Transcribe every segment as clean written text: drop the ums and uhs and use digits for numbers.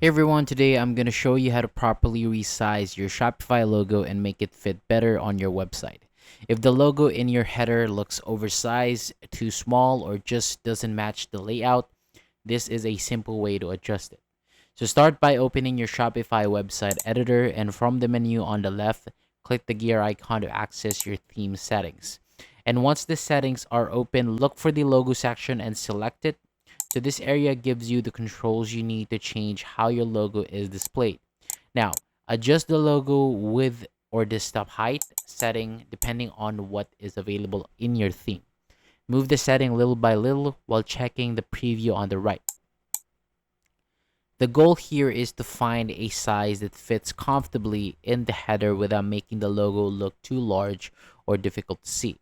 Hey everyone, today I'm going to show you how to properly resize your Shopify logo and make it fit better on your website. If the logo in your header looks oversized, too small, or just doesn't match the layout, this is a simple way to adjust it. So start by opening your Shopify website editor, and from the menu on the left, click the gear icon to access your theme settings. And once the settings are open, look for the logo section and select it. So this area gives you the controls you need to change how your logo is displayed. Now, adjust the logo width or desktop height setting depending on what is available in your theme. Move the setting little by little while checking the preview on the right. The goal here is to find a size that fits comfortably in the header without making the logo look too large or difficult to see.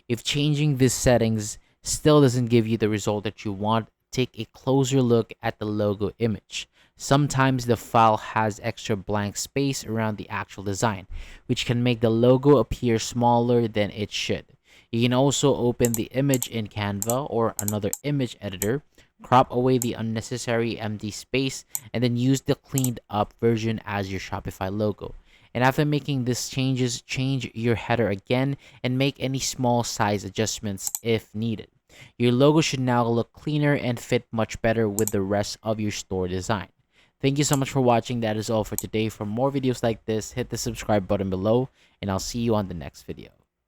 If changing these settings still doesn't give you the result that you want, take a closer look at the logo image. Sometimes the file has extra blank space around the actual design, which can make the logo appear smaller than it should. You can also open the image in Canva or another image editor, crop away the unnecessary empty space, and then use the cleaned up version as your Shopify logo. And after making these changes, change your header again and make any small size adjustments if needed. Your logo should now look cleaner and fit much better with the rest of your store design. Thank you so much for watching. That is all for today. For more videos like this, hit the subscribe button below, and I'll see you on the next video.